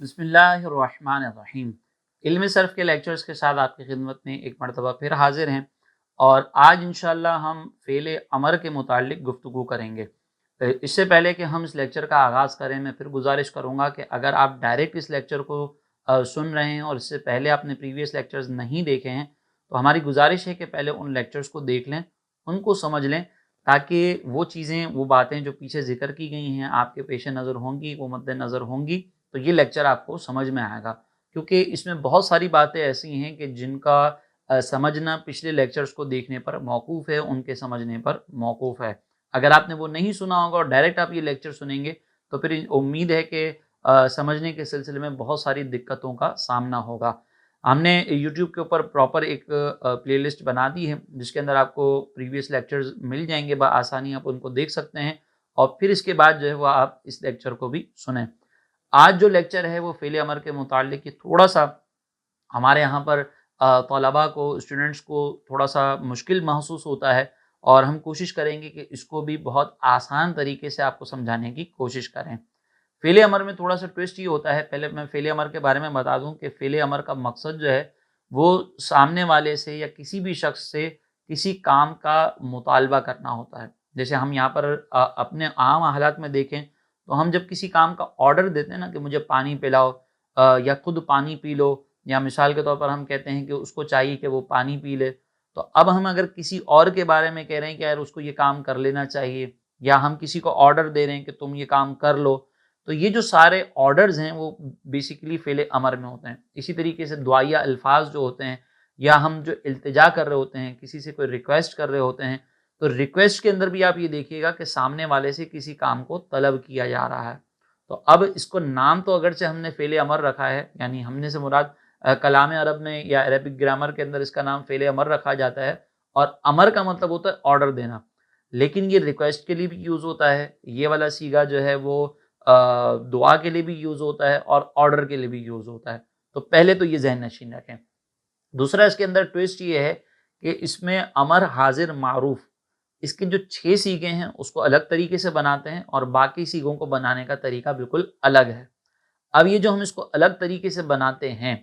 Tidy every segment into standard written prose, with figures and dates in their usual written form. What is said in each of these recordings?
بسم اللہ الرحمن الرحیم۔ علم صرف کے لیکچرز کے ساتھ آپ کی خدمت میں ایک مرتبہ پھر حاضر ہیں، اور آج انشاءاللہ ہم فعل امر کے متعلق گفتگو کریں گے۔ اس سے پہلے کہ ہم اس لیکچر کا آغاز کریں، میں پھر گزارش کروں گا کہ اگر آپ ڈائریکٹ اس لیکچر کو سن رہے ہیں اور اس سے پہلے آپ نے پریویس لیکچرز نہیں دیکھے ہیں، تو ہماری گزارش ہے کہ پہلے ان لیکچرز کو دیکھ لیں، ان کو سمجھ لیں، تاکہ وہ چیزیں، وہ باتیں جو پیچھے ذکر کی گئی ہیں آپ کے پیش نظر ہوں گی، وہ مد نظر ہوں گی، تو یہ لیکچر آپ کو سمجھ میں آئے گا، کیونکہ اس میں بہت ساری باتیں ایسی ہیں کہ جن کا سمجھنا پچھلے لیکچرز کو دیکھنے پر موقوف ہے، ان کے سمجھنے پر موقوف ہے۔ اگر آپ نے وہ نہیں سنا ہوگا اور ڈائریکٹ آپ یہ لیکچر سنیں گے تو پھر امید ہے کہ سمجھنے کے سلسلے میں بہت ساری دقتوں کا سامنا ہوگا۔ ہم نے یوٹیوب کے اوپر پراپر ایک پلے لسٹ بنا دی ہے، جس کے اندر آپ کو پریویس لیکچرز مل جائیں گے، بآسانی آپ ان کو دیکھ سکتے ہیں، اور پھر اس کے بعد جو ہے وہ آپ اس لیکچر کو بھی سنیں۔ آج جو لیکچر ہے وہ فعل امر کے متعلق تھوڑا سا ہمارے یہاں پر طلباء کو، اسٹوڈنٹس کو تھوڑا سا مشکل محسوس ہوتا ہے، اور ہم کوشش کریں گے کہ اس کو بھی بہت آسان طریقے سے آپ کو سمجھانے کی کوشش کریں۔ فعل امر میں تھوڑا سا ٹوسٹ یہ ہوتا ہے، پہلے میں فعل امر کے بارے میں بتا دوں کہ فعل امر کا مقصد جو ہے وہ سامنے والے سے یا کسی بھی شخص سے کسی کام کا مطالبہ کرنا ہوتا ہے۔ جیسے ہم یہاں پر اپنے عام حالات میں دیکھیں تو ہم جب کسی کام کا آرڈر دیتے ہیں نا کہ مجھے پانی پلاؤ، یا خود پانی پی لو، یا مثال کے طور پر ہم کہتے ہیں کہ اس کو چاہیے کہ وہ پانی پی لے، تو اب ہم اگر کسی اور کے بارے میں کہہ رہے ہیں کہ یار اس کو یہ کام کر لینا چاہیے، یا ہم کسی کو آرڈر دے رہے ہیں کہ تم یہ کام کر لو، تو یہ جو سارے آرڈرز ہیں وہ بیسیکلی فعل امر میں ہوتے ہیں۔ اسی طریقے سے دعائیہ الفاظ جو ہوتے ہیں، یا ہم جو التجا کر رہے ہوتے ہیں، کسی سے کوئی ریکویسٹ کر رہے ہوتے ہیں، تو ریکویسٹ کے اندر بھی آپ یہ دیکھیے گا کہ سامنے والے سے کسی کام کو طلب کیا جا رہا ہے۔ تو اب اس کو نام تو اگرچہ ہم نے فعل امر رکھا ہے، یعنی ہم نے سے مراد کلام عرب میں یا عربک گرامر کے اندر اس کا نام فعل امر رکھا جاتا ہے، اور امر کا مطلب ہوتا ہے آرڈر دینا، لیکن یہ ریکویسٹ کے لیے بھی یوز ہوتا ہے، یہ والا سیگا جو ہے وہ دعا کے لیے بھی یوز ہوتا ہے اور آرڈر کے لیے بھی یوز ہوتا ہے۔ تو پہلے تو یہ ذہن نشین رکھیں۔ دوسرا اس کے اندر ٹویسٹ یہ ہے کہ اس میں امر حاضر معروف، اس کے جو 6 سیغے ہیں اس کو الگ طریقے سے بناتے ہیں، اور باقی سیغوں کو بنانے کا طریقہ بالکل الگ ہے۔ اب یہ جو ہم اس کو الگ طریقے سے بناتے ہیں،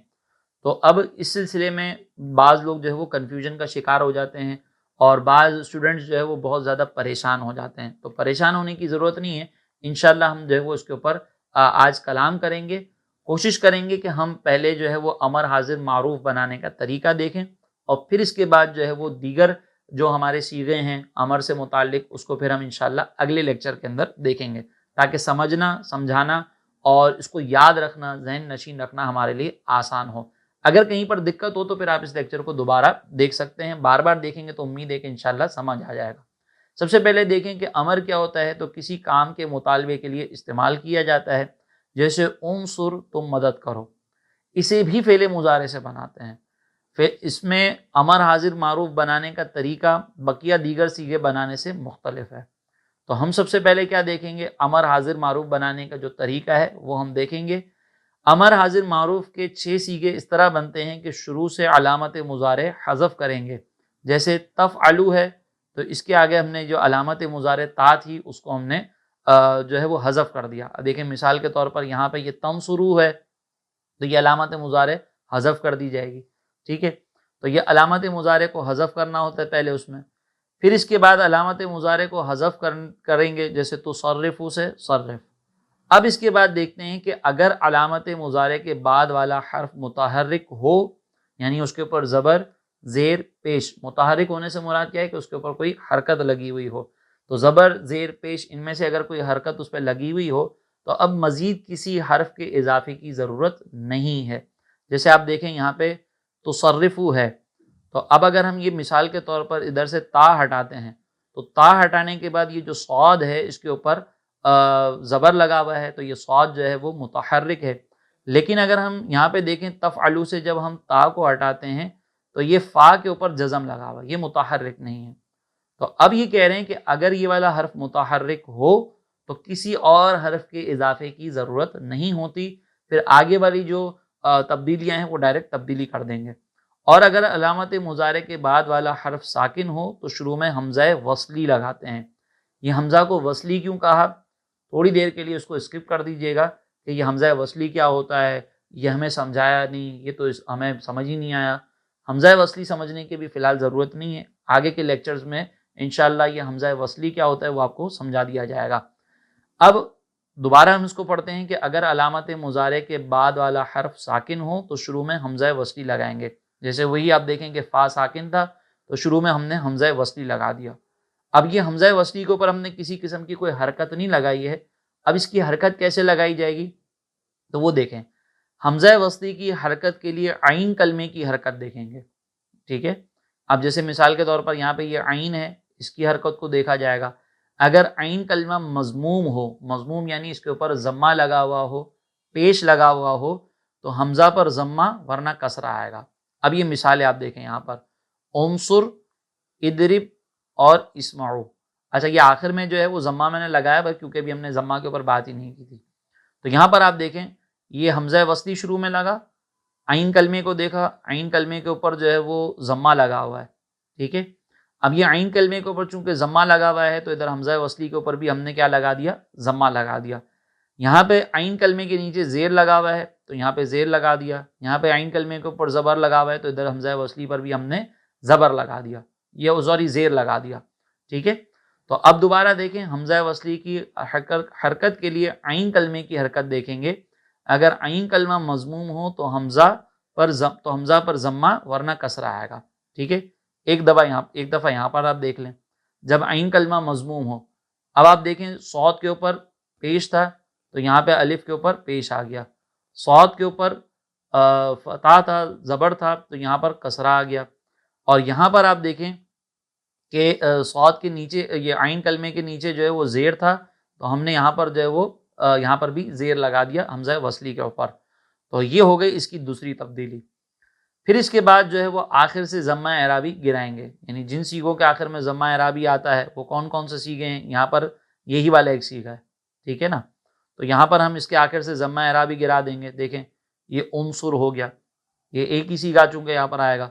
تو اب اس سلسلے میں بعض لوگ جو ہے وہ کنفیوژن کا شکار ہو جاتے ہیں، اور بعض اسٹوڈنٹس جو ہے وہ بہت زیادہ پریشان ہو جاتے ہیں۔ تو پریشان ہونے کی ضرورت نہیں ہے، انشاءاللہ ہم جو ہے وہ اس کے اوپر آج کلام کریں گے۔ کوشش کریں گے کہ ہم پہلے جو ہے وہ امر حاضر معروف بنانے کا طریقہ دیکھیں، اور پھر اس کے بعد جو ہے وہ دیگر جو ہمارے صیغے ہیں امر سے متعلق، اس کو پھر ہم انشاءاللہ اگلے لیکچر کے اندر دیکھیں گے، تاکہ سمجھنا، سمجھانا اور اس کو یاد رکھنا، ذہن نشین رکھنا ہمارے لیے آسان ہو۔ اگر کہیں پر دقت ہو تو پھر آپ اس لیکچر کو دوبارہ دیکھ سکتے ہیں، بار بار دیکھیں گے تو امید ہے کہ انشاءاللہ سمجھ آ جائے گا۔ سب سے پہلے دیکھیں کہ امر کیا ہوتا ہے، تو کسی کام کے مطالبے کے لیے استعمال کیا جاتا ہے، جیسے انصر، تم مدد کرو، اسے بھی فعل مضارع سے بناتے ہیں۔ پھر اس میں امر حاضر معروف بنانے کا طریقہ بقیہ دیگر صیغے بنانے سے مختلف ہے۔ تو ہم سب سے پہلے کیا دیکھیں گے، امر حاضر معروف بنانے کا جو طریقہ ہے وہ ہم دیکھیں گے۔ امر حاضر معروف کے 6 صیغے اس طرح بنتے ہیں کہ شروع سے علامت مضارع حذف کریں گے، جیسے تفعلوا ہے، تو اس کے آگے ہم نے جو علامت مضارع تا تھی اس کو ہم نے جو ہے وہ حذف کر دیا۔ دیکھیں مثال کے طور پر یہاں پہ یہ تنصروا ہے، تو یہ علامت مضارع حذف کر دی جائے گی، ٹھیک ہے۔ تو یہ علامت مضارع کو حذف کرنا ہوتا ہے پہلے اس میں، پھر اس کے بعد علامت مضارع کو حذف کریں گے، جیسے تصرفوا سے صرف۔ اب اس کے بعد دیکھتے ہیں کہ اگر علامت مضارع کے بعد والا حرف متحرک ہو، یعنی اس کے اوپر زبر، زیر، پیش، متحرک ہونے سے مراد کیا ہے کہ اس کے اوپر کوئی حرکت لگی ہوئی ہو، تو زبر، زیر، پیش، ان میں سے اگر کوئی حرکت اس پہ لگی ہوئی ہو تو اب مزید کسی حرف کے اضافے کی ضرورت نہیں ہے۔ جیسے آپ دیکھیں یہاں پہ تصرفوا ہے، تو اب اگر ہم یہ مثال کے طور پر ادھر سے تا ہٹاتے ہیں، تو تا ہٹانے کے بعد یہ جو صاد ہے اس کے اوپر زبر لگا ہوا ہے، تو یہ صاد جو ہے وہ متحرک ہے۔ لیکن اگر ہم یہاں پہ دیکھیں تفعلوا سے جب ہم تا کو ہٹاتے ہیں تو یہ فا کے اوپر جزم لگا ہوا ہے، یہ متحرک نہیں ہے۔ تو اب یہ کہہ رہے ہیں کہ اگر یہ والا حرف متحرک ہو تو کسی اور حرف کے اضافے کی ضرورت نہیں ہوتی، پھر آگے والی جو تبدیلیاں ہیں وہ ڈائریکٹ تبدیلی کر دیں گے۔ اور اگر علامت مضارع کے بعد والا حرف ساکن ہو تو شروع میں حمزہ وصلی لگاتے ہیں۔ یہ حمزہ کو وصلی کیوں کہا، تھوڑی دیر کے لیے اس کو اسکپ کر دیجئے گا، کہ یہ حمزہ وصلی کیا ہوتا ہے، یہ ہمیں سمجھایا نہیں، یہ تو ہمیں سمجھ ہی نہیں آیا۔ حمزہ وصلی سمجھنے کی بھی فی الحال ضرورت نہیں ہے، آگے کے لیکچرز میں انشاءاللہ یہ حمزہ وصلی کیا ہوتا ہے وہ آپ کو سمجھا دیا جائے گا۔ اب دوبارہ ہم اس کو پڑھتے ہیں کہ اگر علامت مضارع کے بعد والا حرف ساکن ہو تو شروع میں حمزہ وصلی لگائیں گے۔ جیسے وہی آپ دیکھیں کہ فا ساکن تھا تو شروع میں ہم نے حمزہ وصلی لگا دیا۔ اب یہ حمزہ وصلی کے اوپر ہم نے کسی قسم کی کوئی حرکت نہیں لگائی ہے، اب اس کی حرکت کیسے لگائی جائے گی تو وہ دیکھیں، حمزہ وصلی کی حرکت کے لیے عین کلمے کی حرکت دیکھیں گے، ٹھیک ہے۔ اب جیسے مثال کے طور پر یہاں پہ یہ عین ہے، اس کی حرکت کو دیکھا جائے گا۔ اگر عین کلمہ مضموم ہو، مضموم یعنی اس کے اوپر ضمہ لگا ہوا ہو، پیش لگا ہوا ہو، تو حمزہ پر ضمہ ورنہ کسرہ آئے گا۔ اب یہ مثالیں آپ دیکھیں یہاں پر، انصر، ادرب اور اسمعوا۔ اچھا یہ آخر میں جو ہے وہ ضمہ میں نے لگایا بس کیونکہ ابھی ہم نے ضمہ کے اوپر بات ہی نہیں کی تھی۔ تو یہاں پر آپ دیکھیں یہ حمزہ وصلی شروع میں لگا، عین کلمے کو دیکھا، عین کلمے کے اوپر جو ہے وہ ضمہ لگا ہوا ہے، ٹھیک ہے۔ اب یہ عین کلمے کے اوپر چونکہ ضمہ لگا ہوا ہے تو ادھر حمزہ وصلی کے اوپر بھی ہم نے کیا لگا دیا، ضمہ لگا دیا۔ یہاں پہ عین کلمے کے نیچے زیر لگا ہوا ہے تو یہاں پہ زیر لگا دیا، یہاں پہ عین کلمے کے اوپر زبر لگا ہوا ہے تو ادھر حمزہ وصلی پر بھی ہم نے زبر لگا دیا، یہ سوری زیر لگا دیا، ٹھیک ہے۔ تو اب دوبارہ دیکھیں حمزہ وصلی کی حرکت کے لیے عین کلمے کی حرکت دیکھیں گے۔ اگر عین کلمہ مضموم ہو تو حمزہ پر ضمہ ورنہ کسرہ آئے گا، ٹھیک ہے۔ ایک دفعہ یہاں پر آپ دیکھ لیں، جب عین کلمہ مضموم ہو، اب آپ دیکھیں صاد کے اوپر پیش تھا تو یہاں پہ الف کے اوپر پیش آ گیا، صاد کے اوپر فتح تھا، زبر تھا تو یہاں پر کسرہ آ گیا، اور یہاں پر آپ دیکھیں کہ صاد کے نیچے یہ عین کلمے کے نیچے جو ہے وہ زیر تھا تو ہم نے یہاں پر جو ہے وہ یہاں پر بھی زیر لگا دیا حمزہ وصلی کے اوپر۔ تو یہ ہو گئی اس کی دوسری تبدیلی۔ پھر اس کے بعد جو ہے وہ آخر سے ضمہ اعرابی گرائیں گے، یعنی جن سیغوں کے آخر میں ضمہ اعرابی آتا ہے وہ کون کون سے سیغے ہیں، یہاں پر یہی والا ایک سیغہ ہے، ٹھیک ہے نا۔ تو یہاں پر ہم اس کے آخر سے ضمہ اعرابی گرا دیں گے، دیکھیں یہ انصر ہو گیا، یہ ایک ہی سیغہ چونکہ یہاں پر آئے گا۔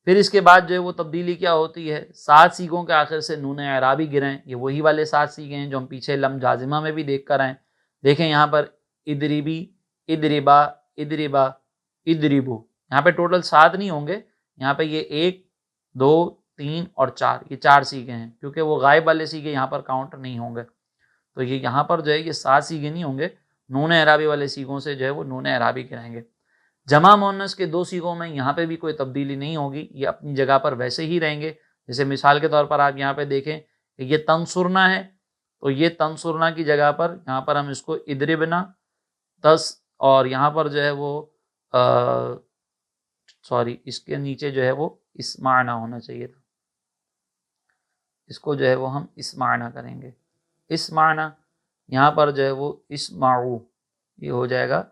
پھر اس کے بعد جو ہے وہ تبدیلی کیا ہوتی ہے، 7 سیغوں کے آخر سے نون اعرابی گرائیں، یہ وہی والے 7 سیغے ہیں جو ہم پیچھے لم جازمہ میں بھی دیکھ کر آئیں۔ دیکھیں یہاں پر ادریبی، ادربا، ادربا، ادربو، یہاں پہ ٹوٹل 7 نہیں ہوں گے، یہاں پہ یہ 1 2 3 اور 4، یہ 4 سیغے ہیں، کیونکہ وہ غائب والے سیغے یہاں پر کاؤنٹ نہیں ہوں گے، تو یہ یہاں پر جو ہے یہ 7 سیغے نہیں ہوں گے، نون اعرابی والے سیغوں سے جو ہے وہ نون اعرابی گرائیں گے۔ جمع مؤنث کے 2 سیغوں میں یہاں پہ بھی کوئی تبدیلی نہیں ہوگی، یہ اپنی جگہ پر ویسے ہی رہیں گے۔ جیسے مثال کے طور پر آپ یہاں پہ دیکھیں کہ یہ تنصرنا ہے تو یہ تنصرنا کی جگہ پر یہاں پر ہم اس کو ادربنا تس، اور یہاں پر جو ہے وہ اس کے نیچے جو ہے وہ اسمعنا ہونا چاہیے تھا، اس کو جو ہے وہ ہم اسمعنا کریں گے، اسمعنا، یہاں پر جو ہے وہ اسمعو، یہ ہو جائے گا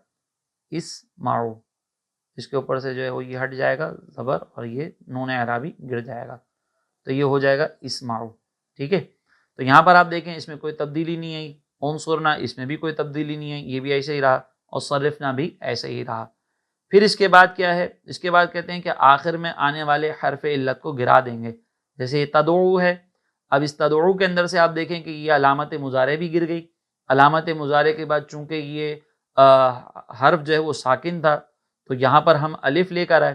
اسمعو، اس کے اوپر سے جو ہے وہ یہ ہٹ جائے گا زبر اور یہ نون اعرابی گر جائے گا، تو یہ ہو جائے گا اسمعو، ٹھیک ہے۔ تو یہاں پر آپ دیکھیں اس میں کوئی تبدیلی نہیں آئی، انصرنا اس میں بھی کوئی تبدیلی نہیں آئی، یہ بھی ایسے ہی رہا، اور صرفنا بھی ایسے ہی رہا۔ پھر اس کے بعد کیا ہے، اس کے بعد کہتے ہیں کہ آخر میں آنے والے حرف علت کو گرا دیں گے، جیسے یہ تدعو ہے، اب اس تدعو کے اندر سے آپ دیکھیں کہ یہ علامت مضارع بھی گر گئی، علامت مضارع کے بعد چونکہ یہ حرف جو ہے وہ ساکن تھا تو یہاں پر ہم الف لے کر آئے،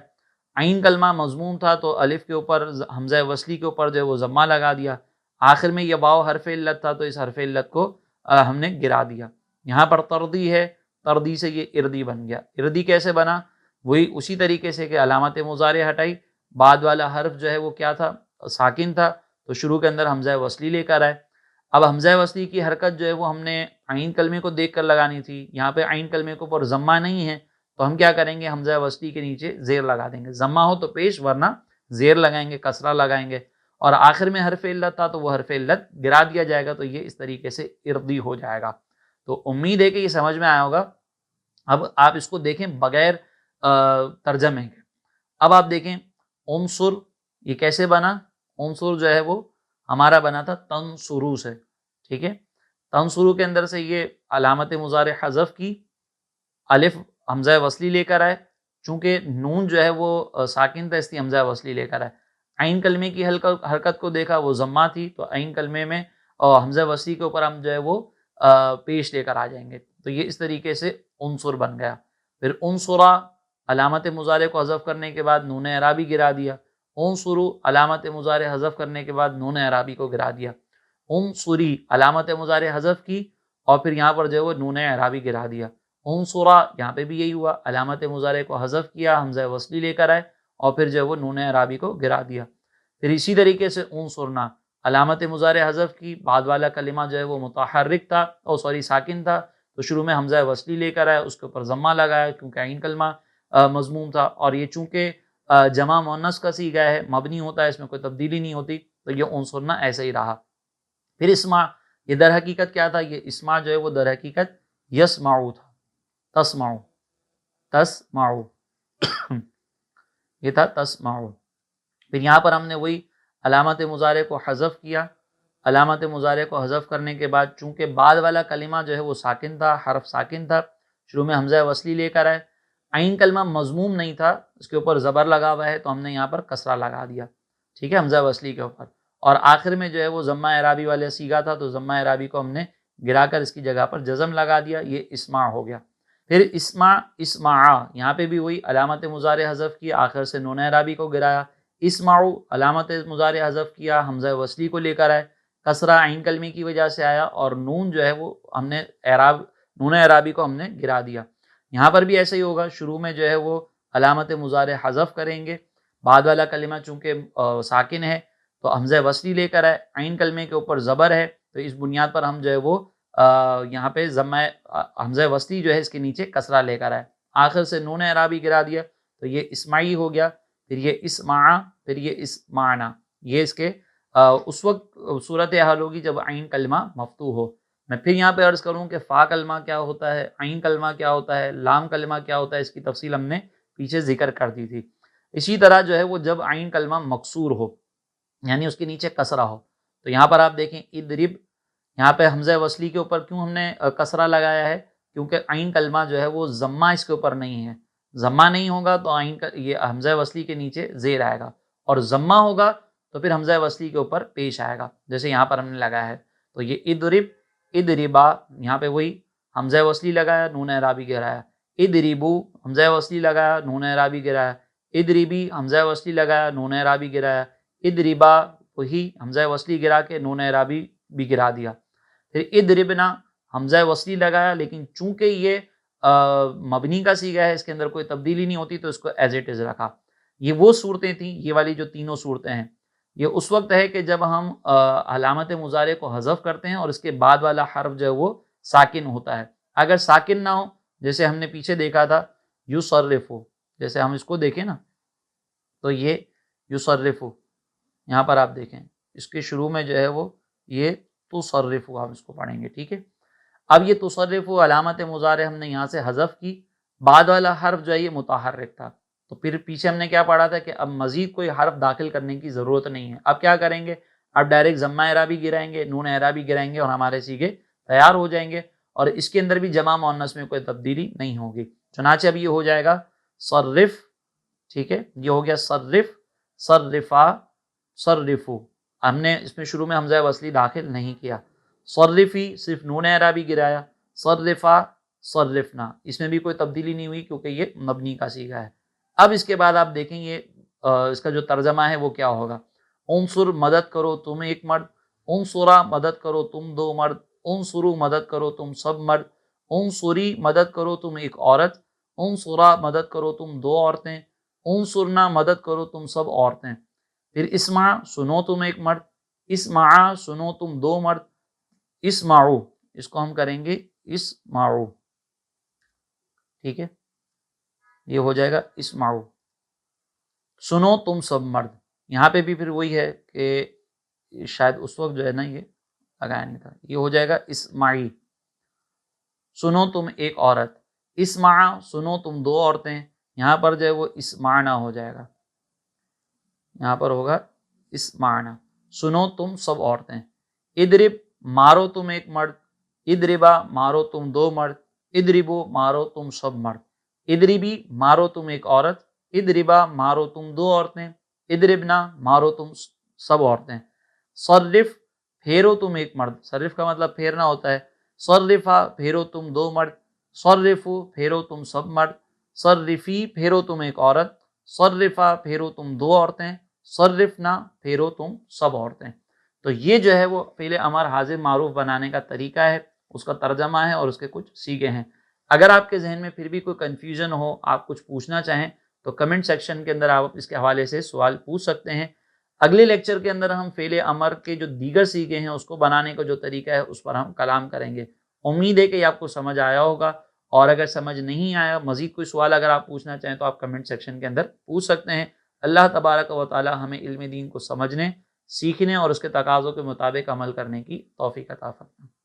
عین کلمہ مضموم تھا تو الف کے اوپر حمزہ وصلی کے اوپر جو ہے وہ ضمہ لگا دیا، آخر میں یہ واو حرف علت تھا تو اس حرف علت کو ہم نے گرا دیا۔ یہاں پر تردی ہے، تردی سے یہ اردی بن گیا، اردی کیسے بنا، وہی اسی طریقے سے کہ علامت مضارع ہٹائی، بعد والا حرف جو ہے وہ کیا تھا، ساکن تھا تو شروع کے اندر حمزہ وصلی لے کر آئے۔ اب حمزہ وصلی کی حرکت جو ہے وہ ہم نے عین کلمے کو دیکھ کر لگانی تھی، یہاں پہ عین کلمے کے اوپر ضمہ نہیں ہے تو ہم کیا کریں گے، حمزہ وصلی کے نیچے زیر لگا دیں گے، ضمہ ہو تو پیش ورنہ زیر لگائیں گے، کسرہ لگائیں گے، اور آخر میں حرف علت تھا تو وہ حرف علت گرا دیا جائے گا، تو یہ اس طریقے سے اردی ہو جائے گا۔ تو امید ہے کہ یہ سمجھ میں آیا ہوگا۔ اب آپ اس کو دیکھیں بغیر ترجمے کے، اب آپ دیکھیں انصر یہ کیسے بنا، انصر جو ہے وہ ہمارا بنا تھا تنصرو سے، ٹھیک ہے۔ تنصرو کے اندر سے یہ علامت مضارع حذف کی، الف حمزہ وصلی لے کر آئے، چونکہ نون جو ہے وہ ساکن تھا اس لیے حمزہ وصلی لے کر آئے، عین کلمے کی حرکت کو دیکھا وہ ضمہ تھی تو عین کلمے میں اور حمزہ وصلی کے اوپر ہم جو ہے وہ پیش لے کر آ جائیں گے، تو یہ اس طریقے سے عنصر بن گیا. پھر عنصرا علامت مضارع کو حذف کرنے کے بعد نون اعرابی گرا دیا. عنصرو علامت مضارع حذف کرنے کے بعد نون اعرابی کو گرا دیا. عنصری علامت مضارع حذف کی اور پھر یہاں پر جو ہے وہ نون اعرابی گرا دیا. عنصرا یہاں پہ بھی یہی ہوا, علامت مضارع کو حذف کیا, حمزہ وصلی لے کر آئے اور پھر جو ہے وہ نون اعرابی کو گرا دیا. پھر اسی طریقے سے عنصرنا علامت مضارع حذف کی, بعد والا کلمہ جو ہے وہ متحرک تھا ساکن تھا, تو شروع میں حمزہ وصلی لے کر آیا, اس کے اوپر ضمہ لگایا کیونکہ عین کلمہ مضموم تھا, اور یہ چونکہ جمع مؤنث کا صیغہ ہے, مبنی ہوتا ہے, اس میں کوئی تبدیلی نہیں ہوتی, تو یہ عنصرنا ایسے ہی رہا. پھر اسمع, یہ در حقیقت کیا تھا؟ یہ اسمع جو ہے وہ در حقیقت یسمعو تھا, تسمعو یہ تھا تسمعو. پھر یہاں پر ہم نے وہی علامت مضارع کو حذف کیا. علامت مضارع کو حذف کرنے کے بعد چونکہ بعد والا کلمہ جو ہے وہ ساکن تھا, حرف ساکن تھا, شروع میں حمزہ وصلی لے کر آئے. عین کلمہ مضموم نہیں تھا, اس کے اوپر زبر لگا ہوا ہے, تو ہم نے یہاں پر کسرہ لگا دیا, ٹھیک ہے, حمزہ وصلی کے اوپر. اور آخر میں جو ہے وہ ضمہ اعرابی والے صیغہ تھا, تو ضمہ اعرابی کو ہم نے گرا کر اس کی جگہ پر جزم لگا دیا, یہ اسمع ہو گیا. پھر اسمعا یہاں پہ بھی وہی علامت مضارع حذف کی, آخر سے نون اعرابی کو گرایا. اسمعو علامت مضارع حذف کیا, حمزہ وصلی کو لے کر آئے, کسرہ عین کلمے کی وجہ سے آیا, اور نون جو ہے وہ ہم نے نون اعرابی کو ہم نے گرا دیا. یہاں پر بھی ایسا ہی ہوگا, شروع میں جو ہے وہ علامت مضارع حذف کریں گے, بعد والا کلمہ چونکہ ساکن ہے تو حمزہ وصلی لے کر آئے, عین کلمے کے اوپر زبر ہے, تو اس بنیاد پر ہم جو ہے وہ یہاں پہ حمزہ وصلی جو ہے اس کے نیچے کسرہ لے کر آئے, آخر سے نون اعرابی گرا دیا, تو یہ اسمعی ہو گیا. پھر یہ اسمعا, پھر یہ اسمعنا, یہ اس کے اس وقت صورت حال ہوگی جب عین کلمہ مفتوح ہو. میں پھر یہاں پہ عرض کروں کہ فا کلمہ کیا ہوتا ہے, عین کلمہ کیا ہوتا ہے, لام کلمہ کیا ہوتا ہے, اس کی تفصیل ہم نے پیچھے ذکر کر دی تھی. اسی طرح جو ہے وہ جب عین کلمہ مکسور ہو, یعنی اس کے نیچے کسرہ ہو, تو یہاں پر آپ دیکھیں ادرب, یہاں پہ حمزہ وصلی کے اوپر کیوں ہم نے کسرہ لگایا ہے؟ کیونکہ عین کلمہ جو ہے وہ ضمہ اس کے اوپر نہیں ہے. ضمہ نہیں ہوگا تو عین کا یہ حمزہ وصلی کے نیچے زیر آئے گا, اور ضمہ ہوگا تو پھر حمزہ وصلی کے اوپر پیش آئے گا, جیسے یہاں پر ہم نے لگایا ہے. تو یہ ادرب, ادربا, یہاں پہ وہی حمزہ وصلی لگایا, نون اعرابی گرایا. ادربو حمزہ وصلی لگایا, نون اعرابی گرایا. ادربی حمزہ وصلی لگایا, نون اعرابی گرایا. ادربا وہی حمزہ وصلی گرا کے نون اعرابی بھی گرا دیا. پھر ادربنا حمزہ وصلی لگایا, لیکن چونکہ یہ مبنی کا صیغہ ہے, اس کے اندر کوئی تبدیلی نہیں ہوتی, تو اس کو ایز اٹ از رکھا. یہ وہ صورتیں تھیں, یہ والی جو تینوں صورتیں ہیں, یہ اس وقت ہے کہ جب ہم علامت مضارع کو حذف کرتے ہیں اور اس کے بعد والا حرف جو ہے وہ ساکن ہوتا ہے. اگر ساکن نہ ہو, جیسے ہم نے پیچھے دیکھا تھا یصرفو, جیسے ہم اس کو دیکھیں نا, تو یہ یصرفو, یہاں پر آپ دیکھیں اس کے شروع میں جو ہے وہ یہ تصرفو, آپ اس کو پڑھیں گے, ٹھیک ہے. اب یہ تصرفو علامت مضارع ہم نے یہاں سے حذف کی, بعد والا حرف جو ہے یہ متحرک تھا, تو پھر پیچھے ہم نے کیا پڑھا تھا کہ اب مزید کوئی حرف داخل کرنے کی ضرورت نہیں ہے. اب کیا کریں گے؟ اب ڈائریکٹ ضمہ اعرابی گرائیں گے, نون اعرابی گرائیں گے, اور ہمارے صیغے تیار ہو جائیں گے, اور اس کے اندر بھی جمع مؤنث میں کوئی تبدیلی نہیں ہوگی. چنانچہ اب یہ ہو جائے گا صرف, ٹھیک ہے, یہ ہو گیا صرف, صرفا, صرفو. ہم نے اس میں شروع میں حمزہ وصلی داخل نہیں کیا. صرفی صرف نون اعرابی گرایا. صرفا, صرفنا, اس میں بھی کوئی تبدیلی نہیں ہوئی کیونکہ یہ مبنی کا صیغہ ہے. اب اس کے بعد آپ دیکھیں یہ اس کا جو ترجمہ ہے وہ کیا ہوگا. انصر مدد کرو تم ایک مرد, انصرا مدد کرو تم دو مرد, انصرو مدد کرو تم سب مرد, انصری مدد کرو تم ایک عورت, انصرا مدد کرو تم دو عورتیں, انصرنا مدد کرو تم سب عورتیں. پھر اسمع سنو تم ایک مرد, اسمعا سنو تم دو مرد, اسمعو اس کو ہم کریں گے اسمعو, ٹھیک ہے, یہ ہو جائے گا اسمعو, سنو تم سب مرد. یہاں پہ بھی پھر وہی ہے کہ شاید اس وقت جو ہے نا یہ لگایا نہیں تھا, یہ ہو جائے گا اسمعی, سنو تم ایک عورت. اسمع سنو تم دو عورتیں, یہاں پر جو ہے وہ اسمعنا ہو جائے گا, یہاں پر ہوگا اسمعنا, سنو تم سب عورتیں. ادرب مارو تم ایک مرد, ادربا مارو تم دو مرد, ادربو مارو تم سب مرد. ادربی مارو تم ایک عورت, ادربا مارو تم دو عورتیں, ادربنا مارو تم سب عورتیں. صرف پھیرو تم ایک مرد, صرف کا مطلب پھیرنا ہوتا ہے, صرفا پھیرو تم دو مرد، صرفو پھیرو تم سب مرد، صرفی پھیرو تم ایک عورت، صرفا پھیرو تم دو عورتیں، صرفنا پھیرو تم سب عورتیں۔ تو یہ جو ہے وہ فعل امر حاضر معروف بنانے کا طریقہ ہے، اس کا ترجمہ ہے اور اس کے کچھ سیغے ہیں۔ اگر آپ کے ذہن میں پھر بھی کوئی کنفیوژن ہو، آپ کچھ پوچھنا چاہیں تو کمنٹ سیکشن کے اندر آپ اس کے حوالے سے سوال پوچھ سکتے ہیں۔ اگلے لیکچر کے اندر ہم فعل امر کے جو دیگر سیغے ہیں اس کو بنانے کا جو طریقہ ہے اس پر ہم کلام کریں گے۔ امید ہے کہ آپ کو سمجھ آیا ہوگا، اور اگر سمجھ نہیں آیا، مزید کوئی سوال اگر آپ پوچھنا چاہیں تو آپ کمنٹ سیکشن کے اندر پوچھ سکتے ہیں۔ اللہ تبارک و تعالی ہمیں علم دین کو سمجھنے، سیکھنے اور اس کے تقاضوں کے مطابق عمل کرنے کی توفیق عطا فرمائے۔